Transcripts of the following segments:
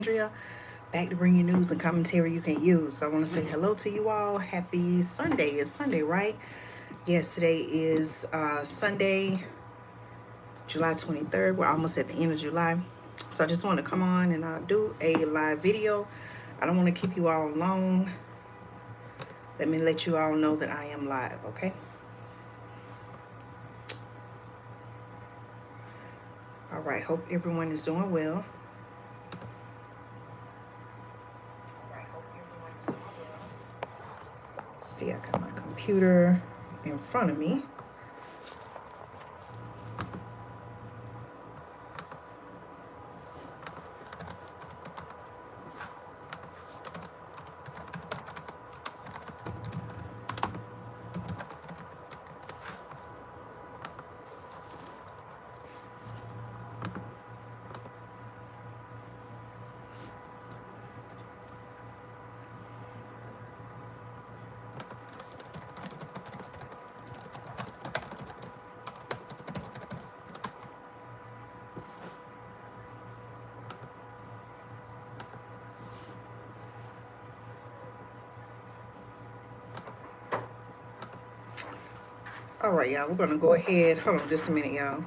Andrea, back to bring you news and commentary you can use. So I want to say hello to you all. Happy Sunday. It's Sunday, right? Yes, today is Sunday, July 23rd. We're almost at the end of July. So I just want to come on and do a live video. I don't want to keep you all long. Let me let you all know that I am live, okay? All right, hope everyone is doing well. See, I got my computer in front of me. All right, y'all, we're gonna go ahead. Hold on just a minute, y'all.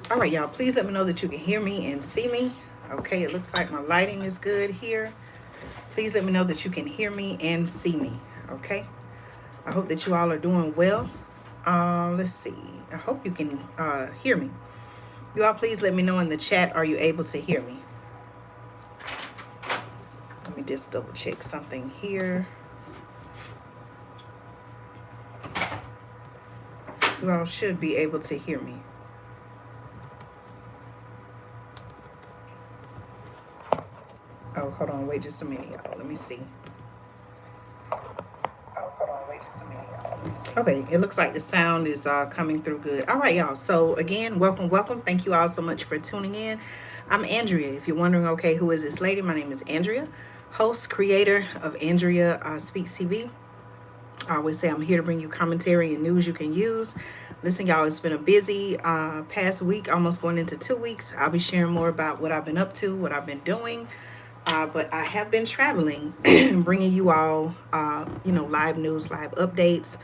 All right, y'all, please let me know that you can hear me and see me. Okay, it looks like my lighting is good here. Please let me know that you can hear me and see me. Okay, I hope that you all are doing well. Let's see. I hope you can hear me. You all, please let me know in the chat. Are you able to hear me? Let me just double check something here. You all should be able to hear me. Oh, hold on. Wait just a minute, y'all. Let me see. Okay, it looks like the sound is coming through good. All right, y'all. So again, welcome. Thank you all so much for tuning in. I'm Andrea. If you're wondering, okay, who is this lady? My name is Andrea, host, creator of Andrea Speaks TV. I always say I'm here to bring you commentary and news you can use. Listen, y'all, it's been a busy past week, almost going into 2 weeks. I'll be sharing more about what I've been up to, what I've been doing. But I have been traveling, bringing you all, live news, live updates.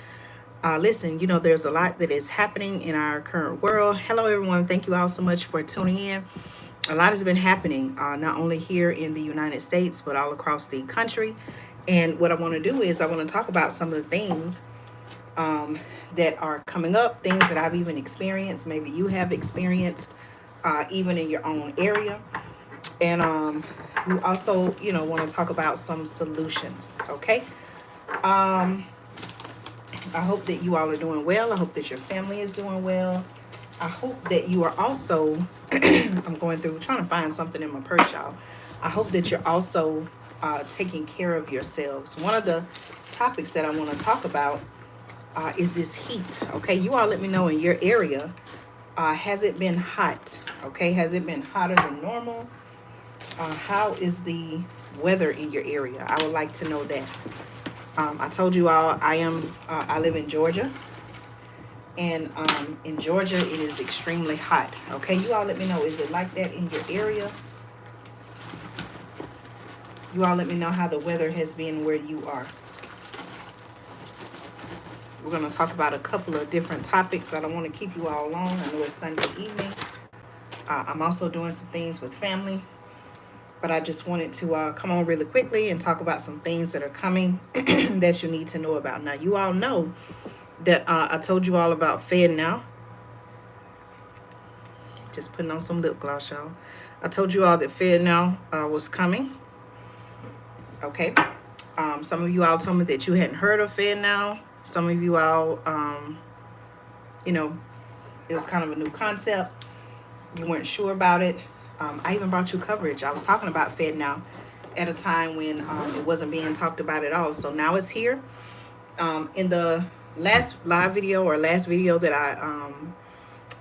Listen, there's a lot that is happening in our current world. Hello, everyone. Thank you all so much for tuning in. A lot has been happening, not only here in the United States, but all across the country. And what I want to do is I want to talk about some of the things that are coming up, things that I've even experienced, maybe you have experienced, even in your own area. And we also, want to talk about some solutions, okay? I hope that you all are doing well. I hope that your family is doing well. I hope that you are also, I'm going through trying to find something in my purse, y'all. I hope that you're also taking care of yourselves. One of the topics that I want to talk about is this heat, okay? You all let me know in your area, has it been hot, okay? Has it been hotter than normal? How is the weather in your area? I would like to know that. I told you all I live in Georgia, And in Georgia, it is extremely hot. Okay, you all let me know, is it like that in your area? You all let me know how the weather has been where you are. We're going to talk about a couple of different topics. I don't want to keep you all long. I know it's Sunday evening. I'm also doing some things with family, but I just wanted to come on really quickly and talk about some things that are coming that you need to know about. Now, you all know that I told you all about Fed Now. Just putting on some lip gloss, y'all. I told you all that Fed Now was coming. Okay. Some of you all told me that you hadn't heard of Fed Now. Some of you all, you know, it was kind of a new concept. You weren't sure about it. I even brought you coverage. I was talking about Fed Now at a time when it wasn't being talked about at all. So now it's here. In the last live video or last video that I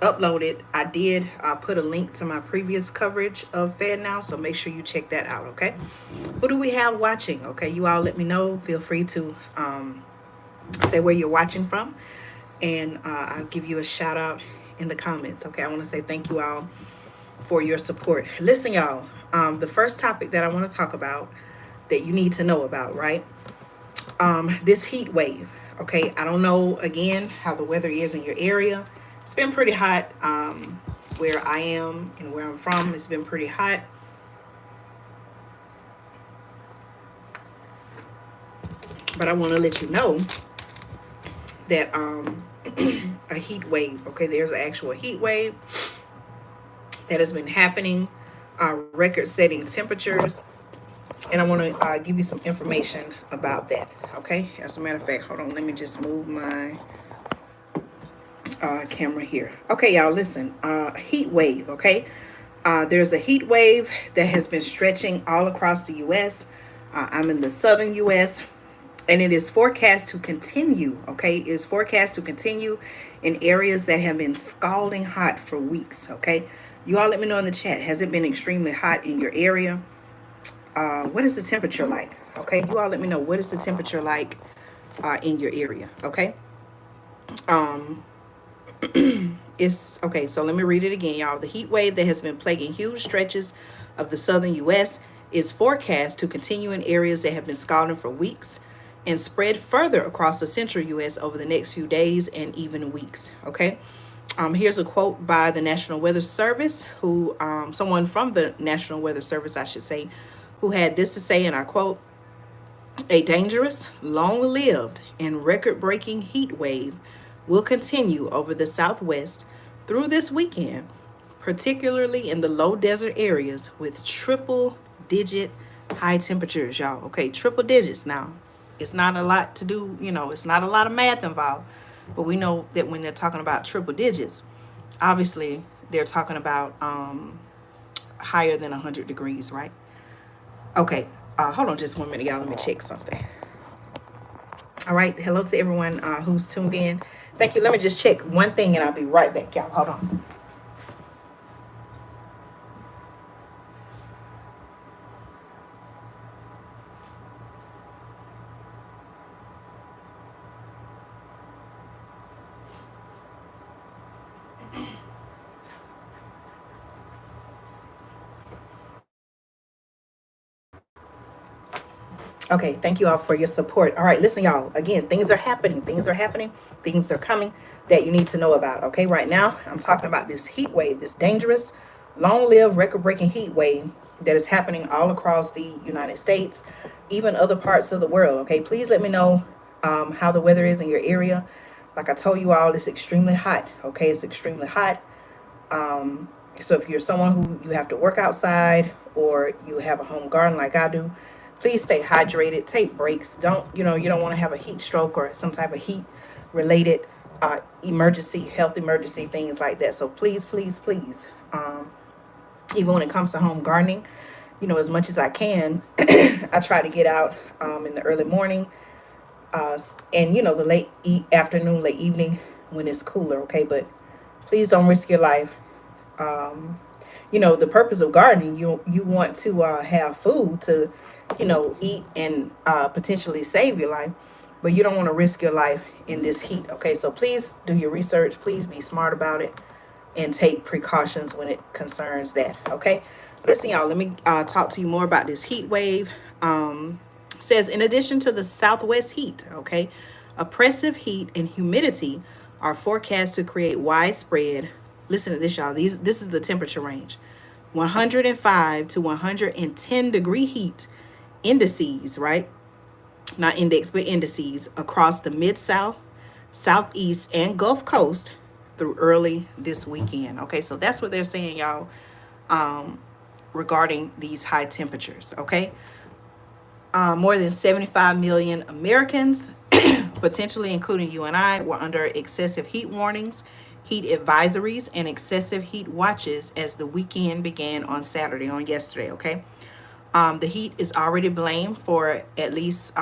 uploaded, I did put a link to my previous coverage of Fed Now. So make sure you check that out, okay? Who do we have watching? Okay, you all let me know. Feel free to say where you're watching from. And I'll give you a shout out in the comments. Okay, I want to say thank you all for your support. Listen, y'all, the first topic that I want to talk about that you need to know about, right? This heat wave. Okay, I don't know again how the weather is in your area. It's been pretty hot where I am and where I'm from. It's been pretty hot. But I want to let you know that a heat wave, okay, there's an actual heat wave that has been happening, record setting temperatures, and I want to give you some information about that, okay? As a matter of fact, hold on, let me just move my camera here. Okay, y'all, listen, heat wave, okay? There's a heat wave that has been stretching all across the U.S. I'm in the southern U.S., and it is forecast to continue, okay? It is forecast to continue in areas that have been scalding hot for weeks, okay? You all let me know in the chat, has it been extremely hot in your area? What is the temperature like? Okay, you all let me know, what is the temperature like in your area, okay? It's okay, so let me read it again, y'all. The heat wave that has been plaguing huge stretches of the southern U.S. is forecast to continue in areas that have been scalding for weeks and spread further across the central U.S. over the next few days and even weeks. Okay. Here's a quote by the National Weather Service, who someone from the National Weather Service, I should say, who had this to say, and I quote, "A dangerous, long-lived, and record-breaking heat wave will continue over the Southwest through this weekend, particularly in the low desert areas with triple-digit high temperatures," y'all. Okay, triple digits now. It's not a lot to do, it's not a lot of math involved, but we know that when they're talking about triple digits, obviously they're talking about higher than 100 degrees, right? Okay, hold on just 1 minute, y'all. Let me check something. All right, hello to everyone who's tuned in. Thank you. Let me just check one thing and I'll be right back, y'all. Hold on. Okay, thank you all for your support. All right, listen, y'all. Again, things are happening. Things are happening. Things are coming that you need to know about. Okay, right now, I'm talking about this heat wave, this dangerous, long-lived, record-breaking heat wave that is happening all across the United States, even other parts of the world. Okay, please let me know how the weather is in your area. Like I told you all, it's extremely hot. Okay, it's extremely hot. So if you're someone who you have to work outside or you have a home garden like I do, please stay hydrated, take breaks. You don't want to have a heat stroke or some type of heat related emergency, health emergency, things like that. So please, please, please, even when it comes to home gardening, as much as I can, I try to get out in the early morning and, the late afternoon, late evening when it's cooler. Okay. But please don't risk your life. The purpose of gardening, you want to have food to, eat and potentially save your life. but you don't want to risk your life in this heat. Okay, so please do your research. Please be smart about it and take precautions when it concerns that. Okay, listen, y'all. Let me talk to you more about this heat wave. Says in addition to the southwest heat, okay, oppressive heat and humidity are forecast to create widespread. Listen to this, y'all. This is the temperature range: 105 to 110-degree heat indices, right? Not index, but indices across the mid-south, southeast, and Gulf Coast through early this weekend. Okay, so that's what they're saying, y'all, regarding these high temperatures. Okay, more than 75 million Americans, potentially including you and I, were under excessive heat warnings, heat advisories, and excessive heat watches as the weekend began on Saturday, on yesterday. Okay, the heat is already blamed for at least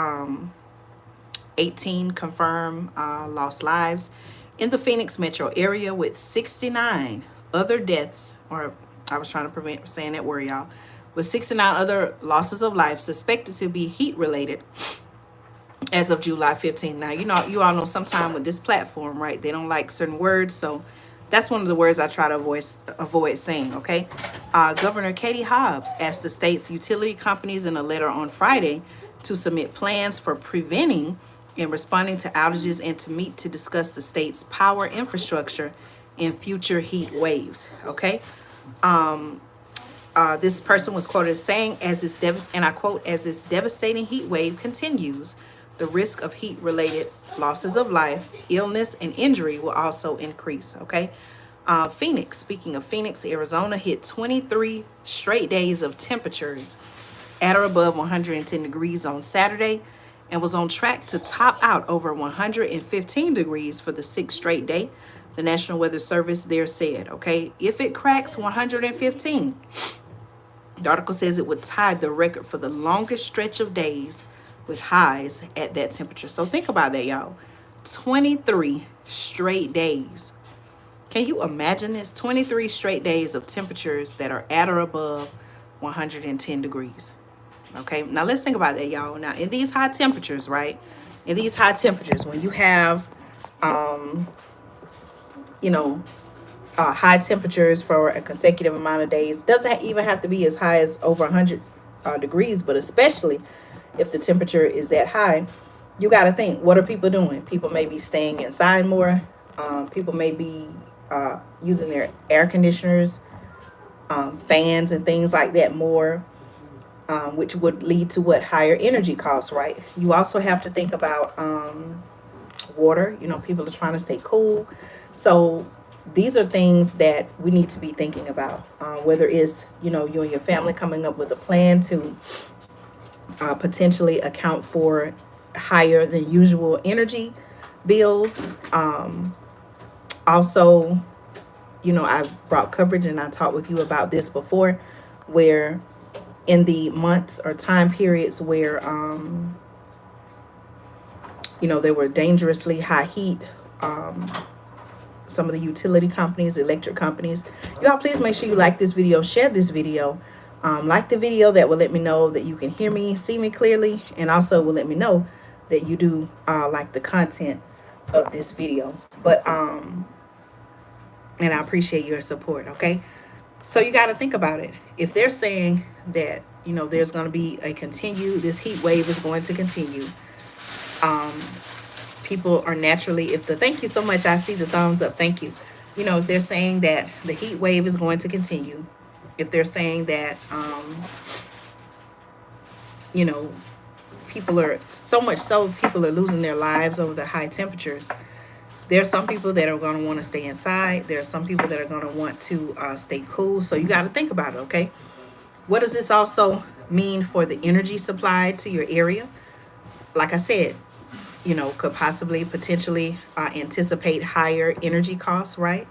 18 confirmed lost lives in the Phoenix metro area, with 69 other deaths, or I was trying to prevent saying that word, y'all, with 69 other losses of life suspected to be heat related as of July 15th. Now, you all know sometime with this platform, right, they don't like certain words, so that's one of the words I try to avoid saying, okay? Governor Katie Hobbs asked the state's utility companies in a letter on Friday to submit plans for preventing and responding to outages and to meet to discuss the state's power infrastructure in future heat waves, okay? This person was quoted as saying, and I quote, as this devastating heat wave continues, the risk of heat-related losses of life, illness, and injury will also increase, okay? Phoenix, speaking of Phoenix, Arizona, hit 23 straight days of temperatures at or above 110 degrees on Saturday and was on track to top out over 115 degrees for the 6th straight day, the National Weather Service there said, okay? If it cracks 115, the article says it would tie the record for the longest stretch of days with highs at that temperature. So think about that, y'all. 23 straight days. Can you imagine this? 23 straight days of temperatures that are at or above 110 degrees. Okay, now let's think about that, y'all. Now, in these high temperatures, right? In these high temperatures, when you have, high temperatures for a consecutive amount of days, doesn't even have to be as high as over 100 degrees, but especially if the temperature is that high, you got to think, what are people doing? People may be staying inside more. People may be using their air conditioners, fans, and things like that more, which would lead to what? Higher energy costs, right? You also have to think about water. People are trying to stay cool. So these are things that we need to be thinking about, whether it's, you and your family coming up with a plan to potentially account for higher than usual energy bills. Also, I brought coverage and I talked with you about this before, where in the months or time periods where, there were dangerously high heat, some of the utility companies, electric companies, y'all please make sure you like this video, share this video, like the video. That will let me know that you can hear me, see me clearly, and also will let me know that you do like the content of this video. But and I appreciate your support. Okay, so you got to think about it. If they're saying that there's going to be this heat wave is going to continue, people are naturally, thank you so much, I see the thumbs up, thank you. If they're saying that the heat wave is going to continue, if they're saying that people are people are losing their lives over the high temperatures, there are some people that are going to want to stay inside. There are some people that are going to want to stay cool. So you got to think about it, okay? What does this also mean for the energy supply to your area? Like I said, could potentially anticipate higher energy costs, right?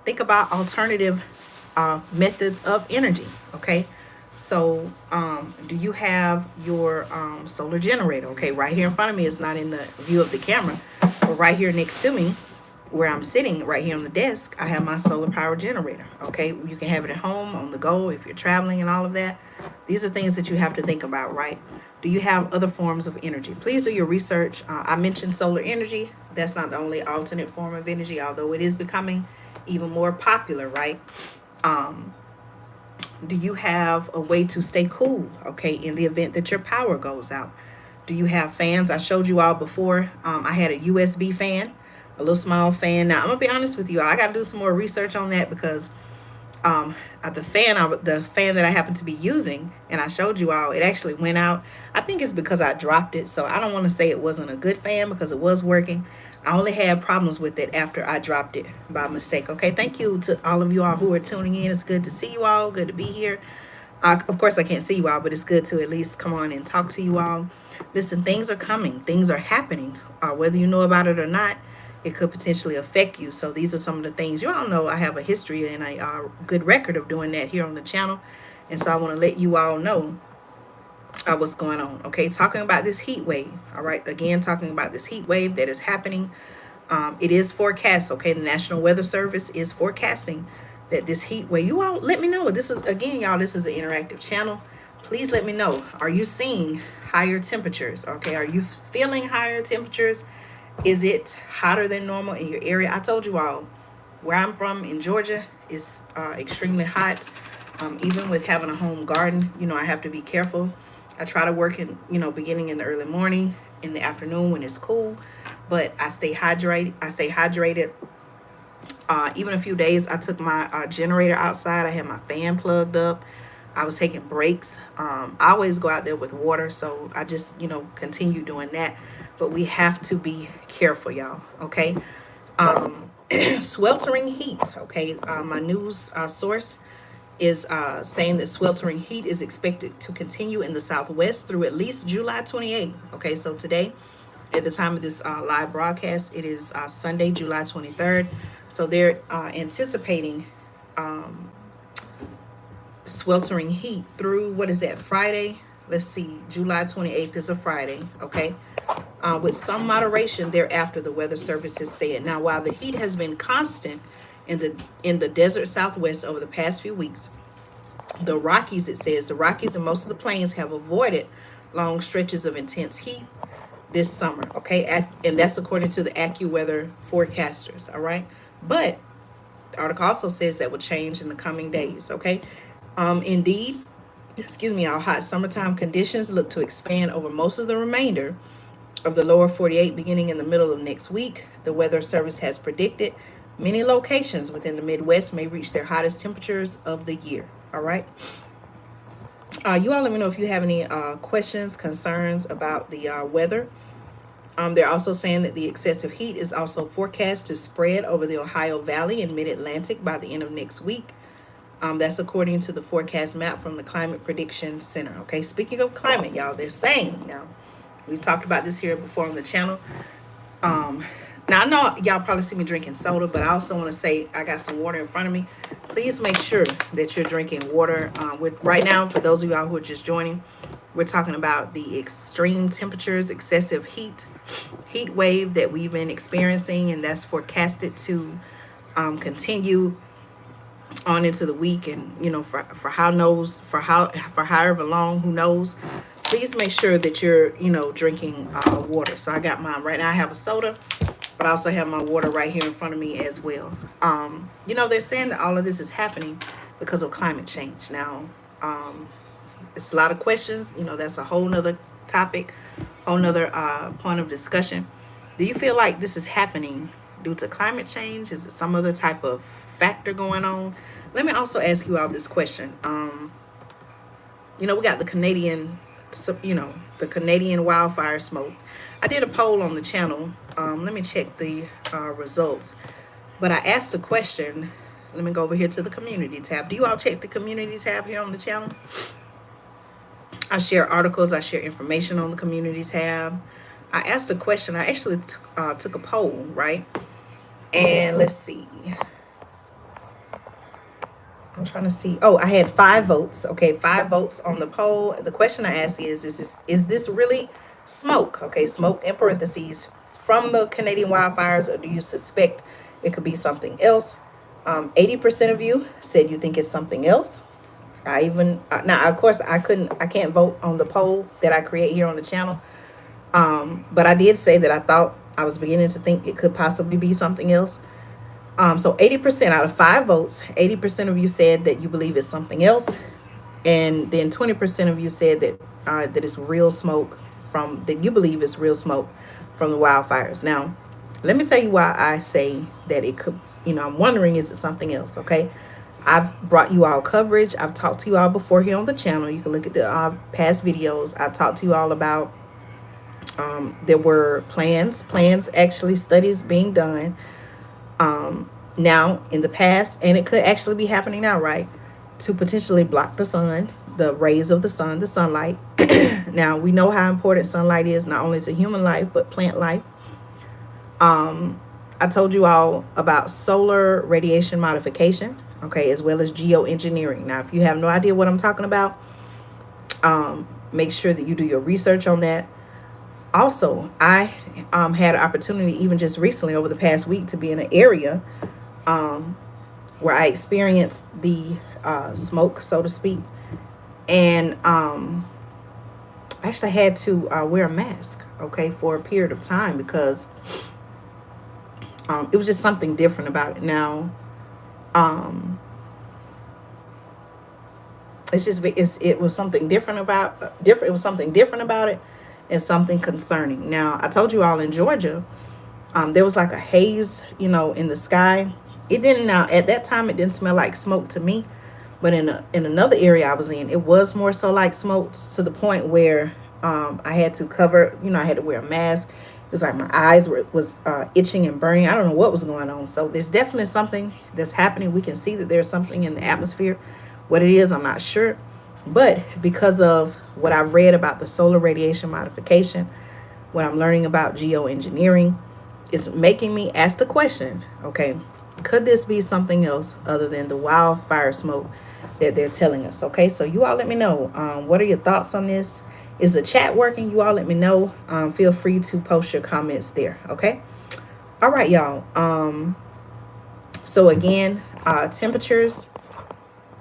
Think about alternative methods of energy, okay? So do you have your solar generator? Okay, right here in front of me, it's not in the view of the camera, but right here next to me, where I'm sitting right here on the desk, I have my solar power generator. Okay, you can have it at home, on the go, if you're traveling and all of that. These are things that you have to think about, right? Do you have other forms of energy? Please do your research. I mentioned solar energy. That's not the only alternate form of energy, although it is becoming even more popular, right? Um, do you have a way to stay cool, okay, in the event that your power goes out? Do you have fans? I showed you all before. I had a USB fan, a little small fan. Now, I'm going to be honest with you. I got to do some more research on that because um, the fan that I happen to be using, and I showed you all, it actually went out. I think it's because I dropped it, so I don't want to say it wasn't a good fan because it was working. I only had problems with it after I dropped it by mistake. Okay, thank you to all of you all who are tuning in. It's good to see you all. Good to be here. Of course, I can't see you all, but it's good to at least come on and talk to you all. Listen, things are coming, things are happening. Whether you know about it or not, it could potentially affect you. So these are some of the things. You all know I have a history and a good record of doing that here on the channel. And so I want to let you all know what's going on. Okay, talking about this heat wave. All right, again, talking about this heat wave that is happening. It is forecast. Okay, the National Weather Service is forecasting that this heat wave. You all let me know. This is, again, y'all, this is an interactive channel. Please let me know. Are you seeing higher temperatures? Okay, are you feeling higher temperatures? Is it hotter than normal in your area? I told you all, where I'm from in Georgia is extremely hot. Even with having a home garden, you know, I have to be careful. I try to work in, you know, beginning in the early morning, in the afternoon when it's cool, but I stay hydrated. Even a few days, I took my generator outside. I had my fan plugged up. I was taking breaks. I always go out there with water, so I just, you know, continue doing that. But we have to be careful, y'all, okay? Sweltering heat, okay? My news source is saying that sweltering heat is expected to continue in the Southwest through at least July 28th. Okay, so today, at the time of this live broadcast, it is Sunday, July 23rd. So they're anticipating sweltering heat through, what is that, Friday? Let's see, July 28th is a Friday, okay? With some moderation thereafter, the Weather Service has said. Now, while the heat has been constant in the desert Southwest over the past few weeks, the Rockies, it says, the Rockies and most of the plains have avoided long stretches of intense heat this summer, okay? And that's according to the AccuWeather forecasters, all right? But the article also says that will change in the coming days, okay? Indeed, our hot summertime conditions look to expand over most of the remainder of the lower 48 beginning in the middle of next week. The Weather Service has predicted many locations within the Midwest may reach their hottest temperatures of the year. All right. You all let me know if you have any questions, concerns about the weather. They're also saying that the excessive heat is also forecast to spread over the Ohio Valley and Mid-Atlantic by the end of next week. That's according to the forecast map from the Climate Prediction Center. Okay, speaking of climate, y'all, they're saying now, we talked about this here before on the channel. Now, I know y'all probably see me drinking soda, but I also want to say I got some water in front of me. Please make sure that you're drinking water. Right now, for those of y'all who are just joining, we're talking about the extreme temperatures, excessive heat wave that we've been experiencing, and that's forecasted to continue on into the week, and you know, for however long, who knows. Please make sure that you're, you know, drinking water. So I got mine right now. I have a soda, but I also have my water right here in front of me as well. You know, they're saying that all of this is happening because of climate change. Now, it's a lot of questions. You know, that's a whole nother topic, whole nother point of discussion. Do you feel like this is happening due to climate change? Is it some other type of factor going on? Let me also ask you all this question. You know, we got the Canadian wildfire smoke. I did a poll on the channel. Let me check the results. But I asked the question. Let me go over here to the community tab. Do you all check the community tab here on the channel? I share articles. I share information on the community tab. I asked a question. I actually took a poll, right? And let's see. I'm trying to see. Oh, I had 5 votes. Okay, 5 votes on the poll. The question I asked is this really smoke? Okay, smoke in parentheses from the Canadian wildfires, or do you suspect it could be something else? 80% of you said you think it's something else. I even now, of course, I can't vote on the poll that I create here on the channel. But I did say that I thought I was beginning to think it could possibly be something else. So 80% out of 5 votes, 80% of you said that you believe it's something else, and then 20% of you said that it's real smoke from that you believe it's real smoke from the wildfires. Now, let me tell you why I say that it could. I'm wondering, is it something else? Okay, I've brought you all coverage. I've talked to you all before here on the channel. You can look at the past videos. I've talked to you all about there were plans, actually studies being done now in the past, and it could actually be happening now, right? To potentially block the sun, the rays of the sun, the sunlight. Now, we know how important sunlight is not only to human life, but plant life. I told you all about solar radiation modification, okay, as well as geoengineering. Now, if you have no idea what I'm talking about, make sure that you do your research on that. Also, I had an opportunity, even just recently over the past week, to be in an area where I experienced the smoke, so to speak. And I actually had to wear a mask, okay, for a period of time because it was just something different about it. Now, it was something different about different. It was something different about it, and something concerning. Now, I told you all in Georgia, there was like a haze, in the sky. It didn't now at that time. It didn't smell like smoke to me, but in another area I was in, it was more so like smoke to the point where I had to cover. I had to wear a mask. It was like my eyes was itching and burning. I don't know what was going on. So there's definitely something that's happening. We can see that there's something in the atmosphere. What it is, I'm not sure. But because of what I read about the solar radiation modification, what I'm learning about geoengineering, it's making me ask the question, okay, could this be something else other than the wildfire smoke that they're telling us? Okay, so you all let me know. What are your thoughts on this? Is the chat working? You all let me know. Feel free to post your comments there, okay? All right, y'all. So again, temperatures.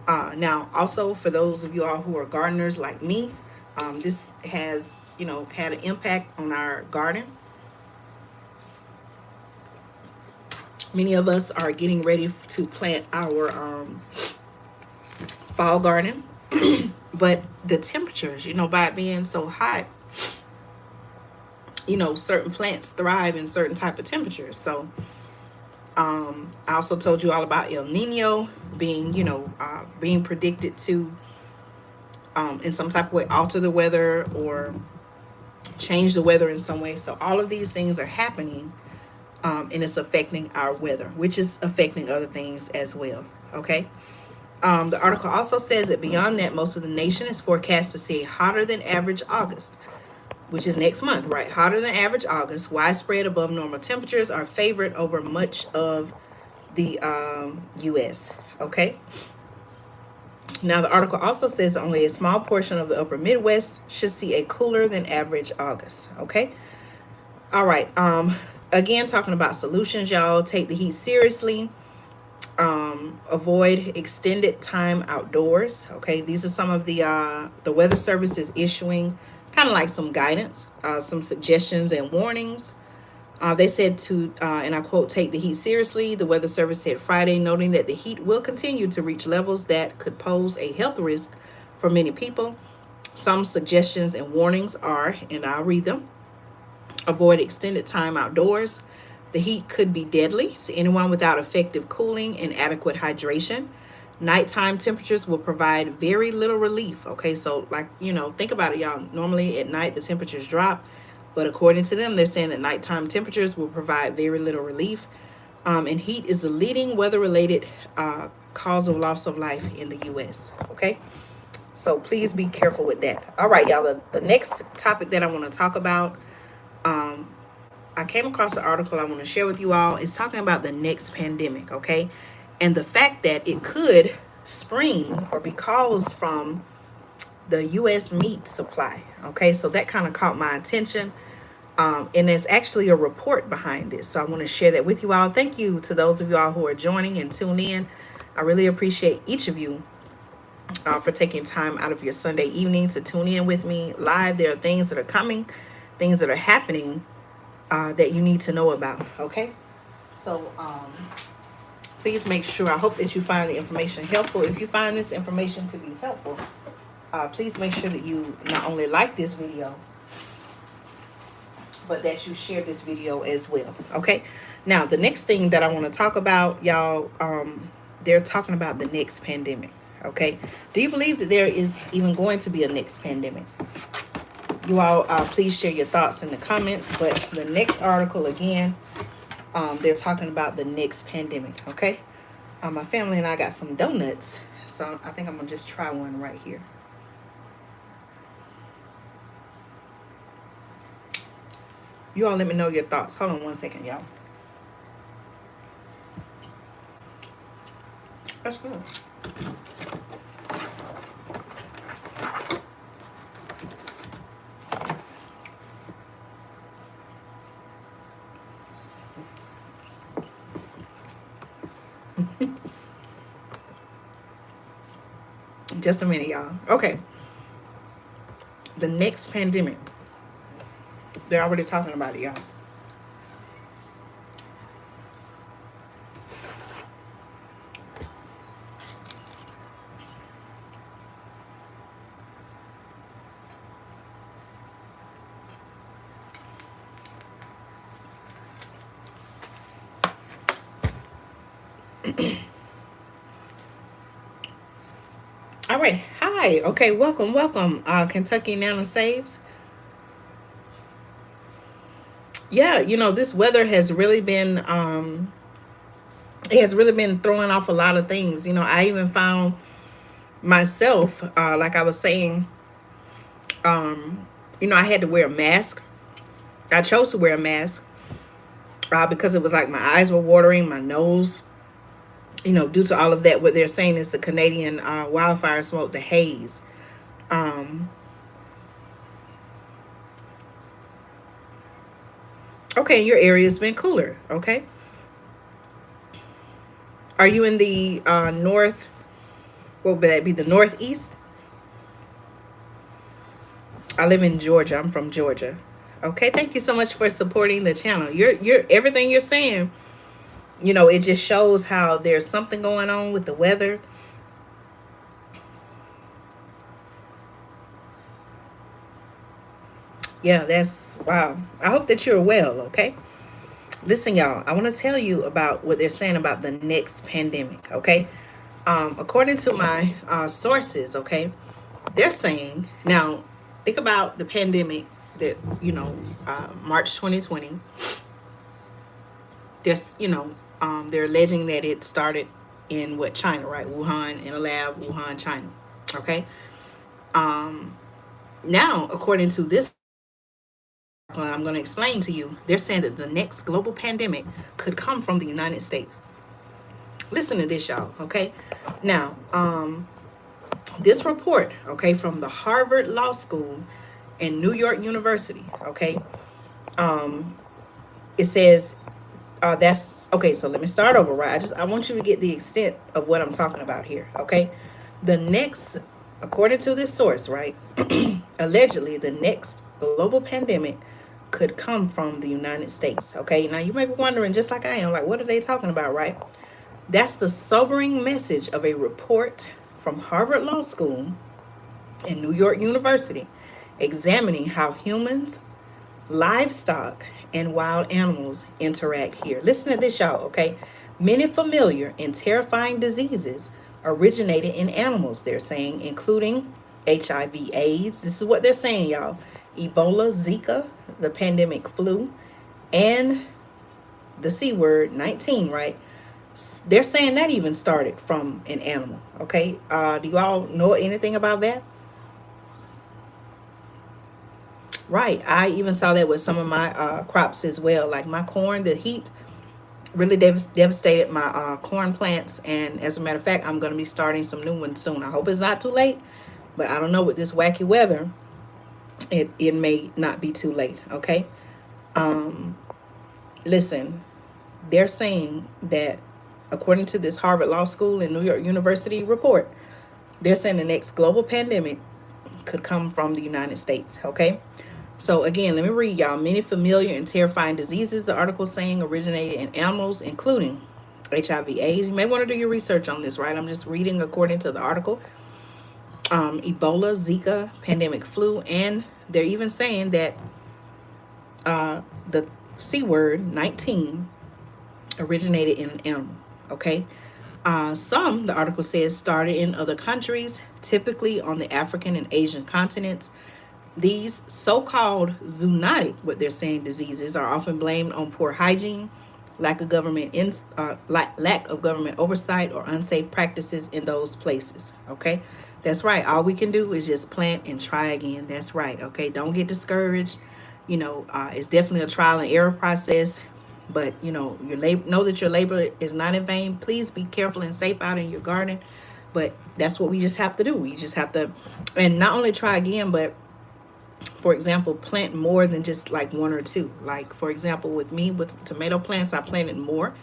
Now, also for those of you all who are gardeners like me, this has, had an impact on our garden. Many of us are getting ready to plant our fall garden, but the temperatures, by it being so hot, certain plants thrive in certain type of temperatures. So I also told you all about El Nino being predicted to, in some type of way, alter the weather or change the weather in some way. So all of these things are happening, and it's affecting our weather, which is affecting other things as well. Okay. The article also says that beyond that, most of the nation is forecast to see hotter than average August, which is next month, right? Hotter than average August. Widespread above normal temperatures are favored over much of the U.S. Okay. Now, the article also says only a small portion of the upper Midwest should see a cooler than average August. Okay. All right. Again, talking about solutions, y'all. Take the heat seriously. Avoid extended time outdoors. Okay. These are some of the Weather Service is issuing kind of like some guidance, some suggestions and warnings. They said to, and I quote, take the heat seriously. The Weather Service said Friday, noting that the heat will continue to reach levels that could pose a health risk for many people. Some suggestions and warnings are, and I'll read them. Avoid extended time outdoors. The heat could be deadly to anyone without effective cooling and adequate hydration. Nighttime temperatures will provide very little relief. Okay, so think about it, y'all. Normally at night the temperatures drop, but according to them, they're saying that nighttime temperatures will provide very little relief. And heat is the leading weather-related cause of loss of life in the U.S. Okay, so please be careful with that. All right, y'all. The next topic that I want to talk about, I came across an article I want to share with you all. It's talking about the next pandemic. Okay, and the fact that it could spring or be caused from the U.S. meat supply. Okay, so that kind of caught my attention. And there's actually a report behind this. So I want to share that with you all. Thank you to those of you all who are joining and tuning in. I really appreciate each of you for taking time out of your Sunday evening to tune in with me live. There are things that are coming, things that are happening that you need to know about. Okay, so please make sure. I hope that you find the information helpful. If you find this information to be helpful, please make sure that you not only like this video, but that you share this video as well. Okay. Now, the next thing that I want to talk about, y'all, they're talking about the next pandemic. Okay. Do you believe that there is even going to be a next pandemic? You all, please share your thoughts in the comments. But the next article, again, they're talking about the next pandemic. Okay. My family and I got some donuts. So I think I'm going to just try one right here. You all let me know your thoughts. Hold on one second, y'all. That's good. Just a minute, y'all. Okay. The next pandemic. They're already talking about it, y'all. All right. Hi. Okay. Welcome. Kentucky Nana Saves. Yeah, this weather has really been it has really been throwing off a lot of things. I even found myself, like I was saying, I had to wear a mask. I chose to wear a mask because it was like my eyes were watering, my nose, due to all of that. What they're saying is the Canadian wildfire smoke, the haze. Okay, your area has been cooler. Okay. Are you in the north? What would that be? The northeast? I live in Georgia. I'm from Georgia. Okay, thank you so much for supporting the channel. You're everything you're saying. It just shows how there's something going on with the weather. Yeah, that's wow. I hope that you're well, okay? Listen, y'all, I want to tell you about what they're saying about the next pandemic, okay? According to my sources, okay, they're saying now, think about the pandemic that, March 2020. There's, they're alleging that it started in what, China, right? Wuhan, in a lab, Wuhan, China, okay? Now, according to this, I'm going to explain to you, they're saying that the next global pandemic could come from the United States. Listen to this, y'all, okay? Now, this report, okay, from the Harvard Law School and New York University, okay, it says that's okay. So let me start over, right? I want you to get the extent of what I'm talking about here, okay? The next, according to this source, right, allegedly the next global pandemic could come from the United States, okay? Now you may be wondering, just like I am, like, what are they talking about, right? That's the sobering message of a report from Harvard Law School and New York University examining how humans, livestock, and wild animals interact here. Listen to this, y'all, okay? Many familiar and terrifying diseases originated in animals, they're saying, including HIV, AIDS. This is what they're saying, y'all. Ebola, Zika, the pandemic flu, and the C word, 19, right? They're saying that even started from an animal, okay? Do you all know anything about that? Right. I even saw that with some of my crops as well. Like my corn, the heat really devastated my corn plants. And as a matter of fact, I'm going to be starting some new ones soon. I hope it's not too late. But I don't know, with this wacky weather, it may not be too late. Okay. Listen, they're saying that according to this Harvard Law School and New York University report, they're saying the next global pandemic could come from the United States. Okay. So again, let me read y'all. Many familiar and terrifying diseases, the article saying, originated in animals, including HIV/AIDS. You may want to do your research on this, right? I'm just reading according to the article. Ebola, Zika, pandemic flu, and they're even saying that the C word 19 originated in an animal. Okay. Some, the article says, started in other countries, typically on the African and Asian continents. These so-called zoonotic, what they're saying, diseases are often blamed on poor hygiene, lack of lack of government oversight, or unsafe practices in those places. Okay, that's right. All we can do is just plant and try again. That's right. Okay, don't get discouraged. It's definitely a trial and error process, but your labor. Know that your labor is not in vain. Please be careful and safe out in your garden. But that's what we just have to do. We just have to, and not only try again, but for example, plant more than just like one or two. Like, for example, with me, with tomato plants, I planted more.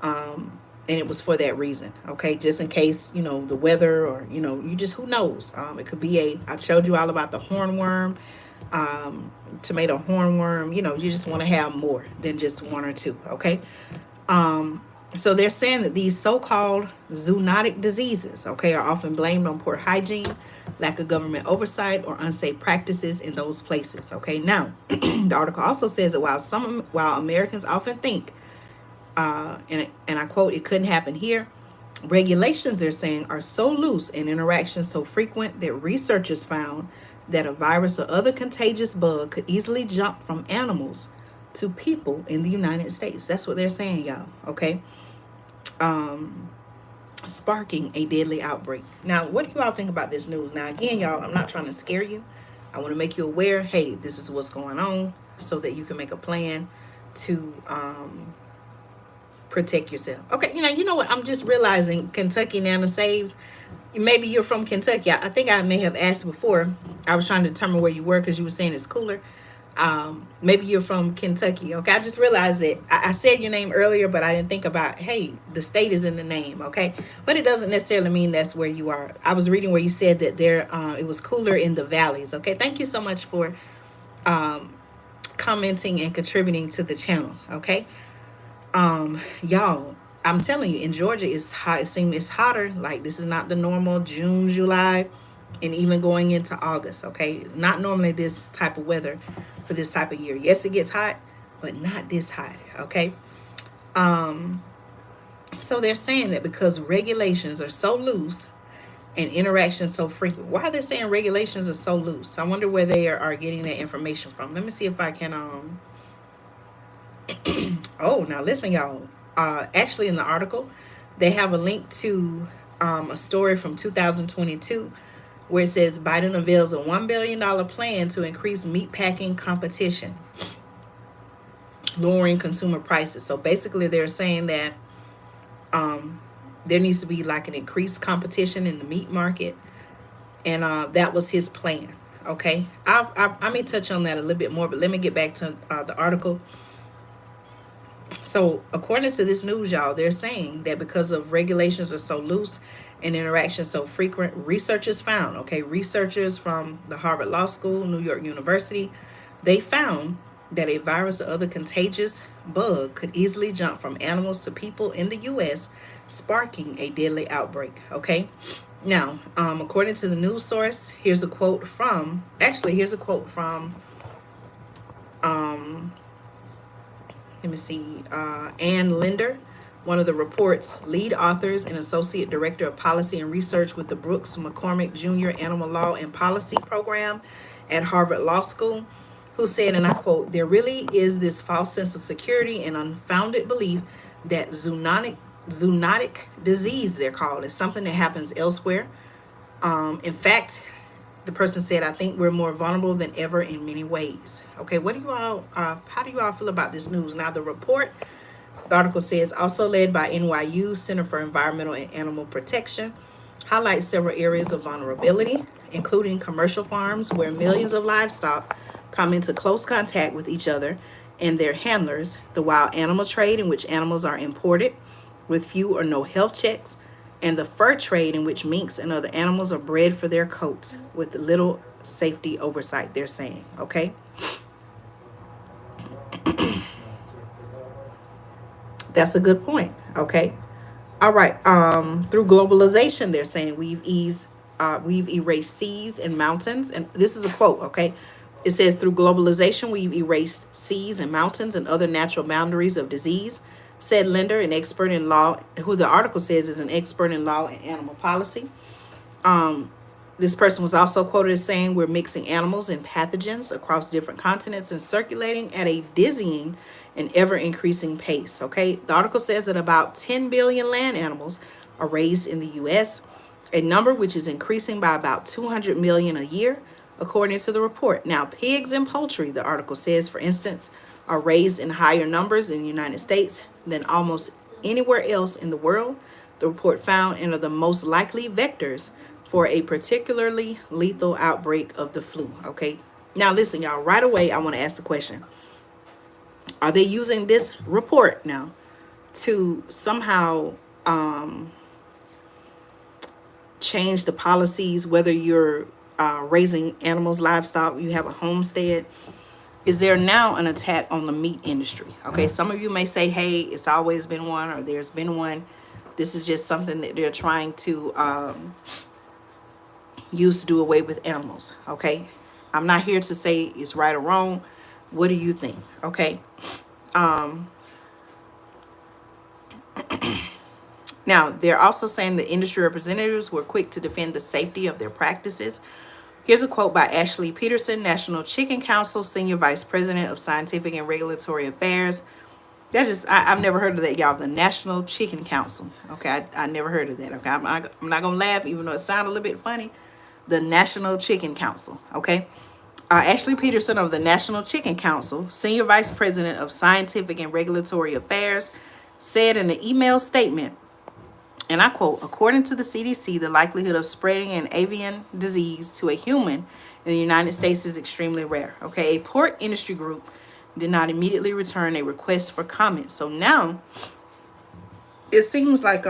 And it was for that reason. Okay. Just in case, the weather, or, you just, who knows? It could be I showed you all about the hornworm, tomato hornworm. You just want to have more than just one or two. Okay. So they're saying that these so-called zoonotic diseases, okay, are often blamed on poor hygiene, lack of government oversight, or unsafe practices in those places. Okay, now the article also says that while Americans often think, and I quote, it couldn't happen here, regulations, they're saying, are so loose and interactions so frequent that researchers found that a virus or other contagious bug could easily jump from animals to people in the United States. That's what they're saying, y'all. Okay. Sparking a deadly outbreak. Now, what do you all think about this news? Now, again, y'all, I'm not trying to scare you. I want to make you aware, hey, this is what's going on, so that you can make a plan to protect yourself. Okay, you know what? I'm just realizing Kentucky Nana Saves. Maybe you're from Kentucky. I think I may have asked before. I was trying to determine where you were because you were saying it's cooler. Maybe you're from Kentucky. Okay, I just realized that I said your name earlier, but I didn't think about, hey, the state is in the name. Okay, but it doesn't necessarily mean that's where you are. I was reading where you said that it was cooler in the valleys. Okay, thank you so much for commenting and contributing to the channel. Okay, y'all, I'm telling you, in Georgia it's hot. It seems it's hotter. Like, this is not the normal June, July, and even going into August. Okay, not normally this type of weather for this type of year. Yes, it gets hot, but not this hot. Okay. So they're saying that because regulations are so loose and interactions so frequent. Why are they saying regulations are so loose? I wonder where they are getting that information from. Let me see if I can oh, now listen, y'all. Actually, in the article, they have a link to a story from 2022 where it says Biden unveils a $1 billion plan to increase meatpacking competition, lowering consumer prices. So basically, they're saying that there needs to be like an increased competition in the meat market, and that was his plan. Okay, I may touch on that a little bit more, but let me get back to the article. So according to this news, y'all, they're saying that because of regulations are so loose and interactions so frequent, researchers from the Harvard Law School, New York University, they found that a virus or other contagious bug could easily jump from animals to people in the U.S., sparking a deadly outbreak. Okay. Now, according to the news source, here's a quote from let me see, Ann Linder, one of the report's lead authors and associate director of policy and research with the Brooks McCormick Jr. Animal Law and Policy Program at Harvard Law School, who said, and I quote, "There really is this false sense of security and unfounded belief that zoonotic disease, they're called, is something that happens elsewhere. In fact," the person said, "I think we're more vulnerable than ever in many ways." Okay, what do you all, how do you all feel about this news? Now, the article says, also led by NYU Center for Environmental and Animal Protection, highlights several areas of vulnerability, including commercial farms where millions of livestock come into close contact with each other and their handlers, the wild animal trade in which animals are imported with few or no health checks, and the fur trade in which minks and other animals are bred for their coats with little safety oversight, they're saying. Okay, that's a good point. Okay, all right. Through globalization, they're saying we've erased seas and mountains, and this is a quote. Okay, it says through globalization, we've erased seas and mountains and other natural boundaries of disease. Said Linder, an expert in law, who the article says is an expert in law and animal policy. This person was also quoted as saying, we're mixing animals and pathogens across different continents and circulating at a dizzying and ever increasing pace. Okay. The article says that about 10 billion land animals are raised in the U.S., a number which is increasing by about 200 million a year, according to the report. Now, pigs and poultry, the article says, for instance, are raised in higher numbers in the United States than almost anywhere else in the world. The report found and are the most likely vectors for a particularly lethal outbreak of the flu. Okay. Now, listen, y'all, right away, I want to ask the question. Are they using this report now to somehow change the policies, whether you're raising animals, livestock, you have a homestead? Is there now an attack on the meat industry? Okay, some of you may say, hey, it's always been one, or there's been one. This is just something that they're trying to use to do away with animals. Okay, I'm not here to say it's right or wrong. What do you think? Okay. Now, they're also saying the industry representatives were quick to defend the safety of their practices. Here's a quote by Ashley Peterson, National Chicken Council Senior Vice President of Scientific and Regulatory Affairs. That's just, I've never heard of that, y'all. The National Chicken Council. Okay, I never heard of that. Okay, I'm not going to laugh, even though it sounded a little bit funny. The National Chicken Council. Okay. Ashley Peterson of the National Chicken Council, Senior Vice President of Scientific and Regulatory Affairs, said in an email statement, and I quote, according to the CDC, the likelihood of spreading an avian disease to a human in the United States is extremely rare. Okay, a pork industry group did not immediately return a request for comment. So now it seems like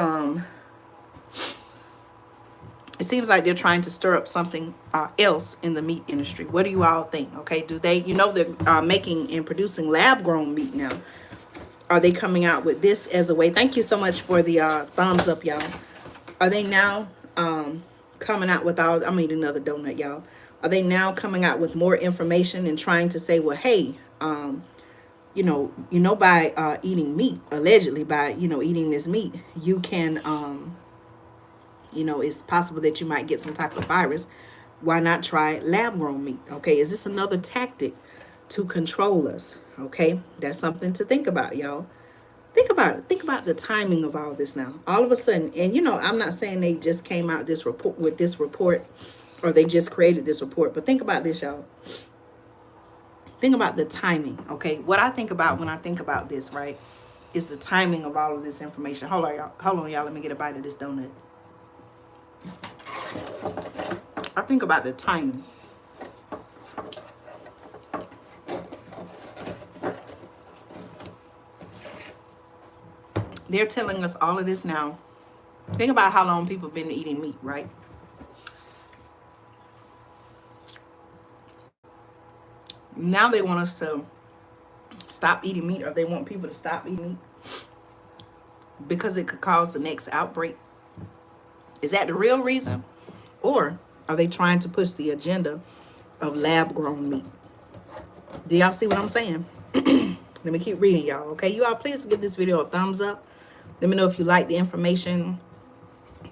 they're trying to stir up something else in the meat industry. What do you all think? Okay, do they, they're making and producing lab grown meat now. Are they coming out with this as a way? Thank you so much for the thumbs up, y'all. Are they now coming out with all, I'm gonna eat another donut, y'all. Are they now coming out with more information and trying to say, well, hey, by eating meat, allegedly by, eating this meat, you can, it's possible that you might get some type of virus. Why not try lab grown meat? Okay, is this another tactic to control us? Okay, that's something to think about, y'all. Think about it. Think about the timing of all this now. All of a sudden, and I'm not saying they just came out this report with this report, or they just created this report, but think about this, y'all. Think about the timing, okay? What I think about when I think about this, right, is the timing of all of this information. Hold on, y'all. Let me get a bite of this donut. I think about the timing. They're telling us all of this now. Think about how long people have been eating meat, right? Now they want us to stop eating meat, or they want people to stop eating meat because it could cause the next outbreak. Is that the real reason? Or are they trying to push the agenda of lab grown meat? Do y'all see what I'm saying? Let me keep reading, y'all. Okay, you all please give this video a thumbs up. Let me know if you like the information,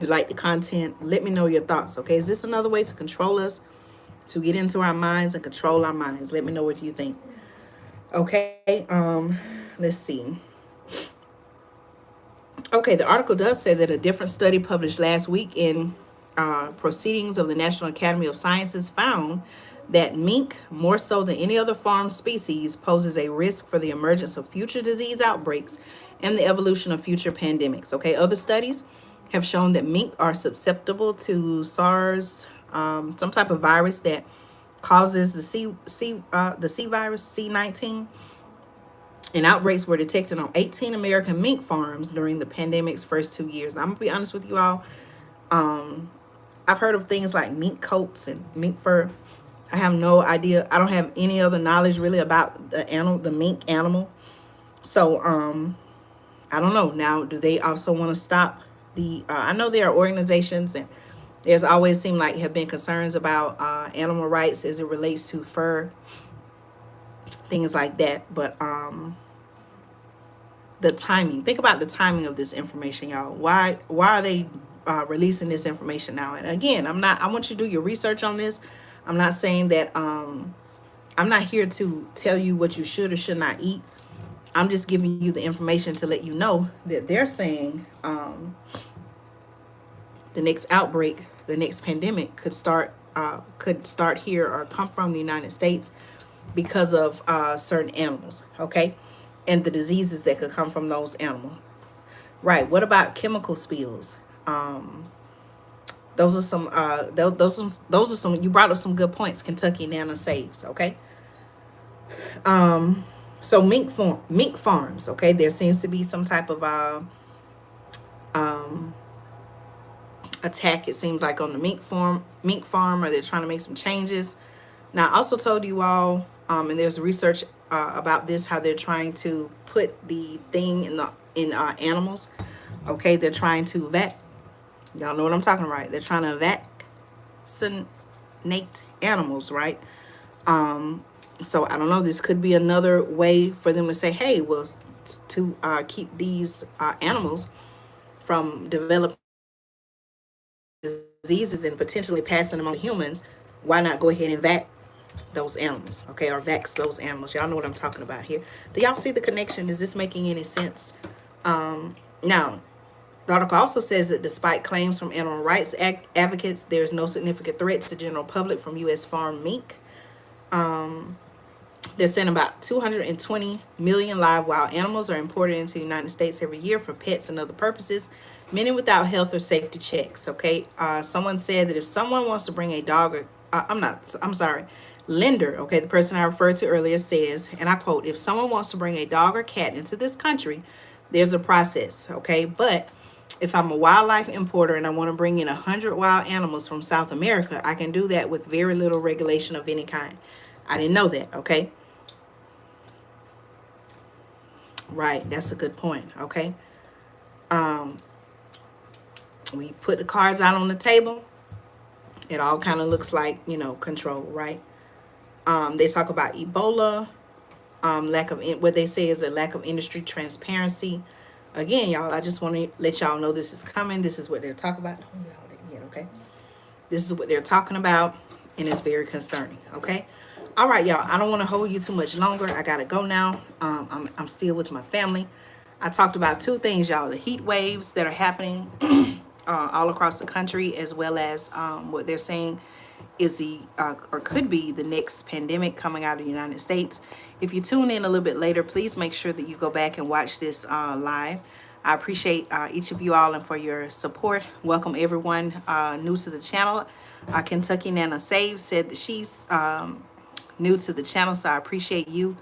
you like the content. Let me know your thoughts. Okay, is this another way to control us, to get into our minds and control our minds? Let me know what you think. Okay, let's see. Okay, the article does say that a different study published last week in Proceedings of the National Academy of Sciences found that mink, more so than any other farm species, poses a risk for the emergence of future disease outbreaks and the evolution of future pandemics. Okay, other studies have shown that mink are susceptible to SARS, some type of virus that causes the C virus, C19. And outbreaks were detected on 18 American mink farms during the pandemic's first 2 years. Now, I'm gonna be honest with you all. Um, I've heard of things like mink coats and mink fur. I have no idea. I don't have any other knowledge really about the animal, the mink animal. So I don't know. Now, do they also want to stop the? I know there are organizations, and there's always seemed like have been concerns about animal rights as it relates to fur, things like that. But the timing. Think about the timing of this information, y'all. Why are they releasing this information now? And again, I'm not. I want you to do your research on this. I'm not saying that. I'm not here to tell you what you should or should not eat. I'm just giving you the information to let you know that they're saying the next outbreak, the next pandemic could start here or come from the United States because of certain animals, okay, and the diseases that could come from those animals. Right. What about chemical spills? Those are some. Those are some. You brought up some good points. Kentucky Nana saves. Okay. So mink farms. Okay. There seems to be some type of attack. It seems like on the mink farm, or they're trying to make some changes. Now, I also told you all, and there's research about this, how they're trying to put the thing in animals. Okay, they're trying to y'all know what I'm talking about. They're trying to vaccinate animals, right? So I don't know. This could be another way for them to say, hey, well, to keep these animals from developing diseases and potentially passing them on to humans, why not go ahead and those animals, okay, or vax those animals? Y'all know what I'm talking about here. Do y'all see the connection? Is this making any sense? Now, the article also says that despite claims from animal rights advocates, there's no significant threats to general public from U.S. farm mink. They're saying about 220 million live wild animals are imported into the United States every year for pets and other purposes, many without health or safety checks. Okay. Someone said that if someone wants to bring a dog or I'm sorry, Linder, okay, the person I referred to earlier says, and I quote, if someone wants to bring a dog or cat into this country, there's a process, okay? But if I'm a wildlife importer and I want to bring in 100 wild animals from South America, I can do that with very little regulation of any kind. I didn't know that, okay? Right, that's a good point, okay? We put the cards out on the table. It all kind of looks like, control, right? They talk about Ebola, lack of what they say is a lack of industry transparency. Again, y'all, I just want to let y'all know this is coming. This is what they're talking about. Okay. This is what they're talking about, and it's very concerning. Okay. All right, y'all. I don't want to hold you too much longer. I gotta go now. I'm still with my family. I talked about two things, y'all: the heat waves that are happening all across the country, as well as what they're saying is or could be the next pandemic coming out of the United States. If you tune in a little bit later, please make sure that you go back and watch this live. I appreciate each of you all and for your support. Welcome everyone new to the channel. Kentucky Nana Save said that she's new to the channel, so I appreciate you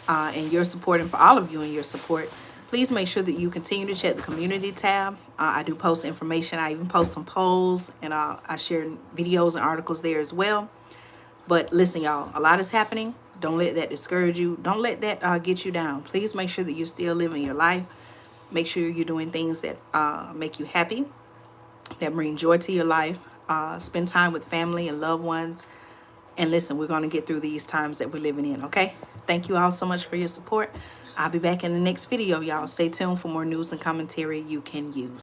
and your support, and for all of you and your support. Please make sure that you continue to check the community tab. I do post information. I even post some polls, and I share videos and articles there as well. But listen, y'all, a lot is happening. Don't let that discourage you. Don't let that get you down. Please make sure that you're still living your life. Make sure you're doing things that make you happy, that bring joy to your life. Spend time with family and loved ones. And listen, we're going to get through these times that we're living in, okay? Thank you all so much for your support. I'll be back in the next video, y'all. Stay tuned for more news and commentary you can use.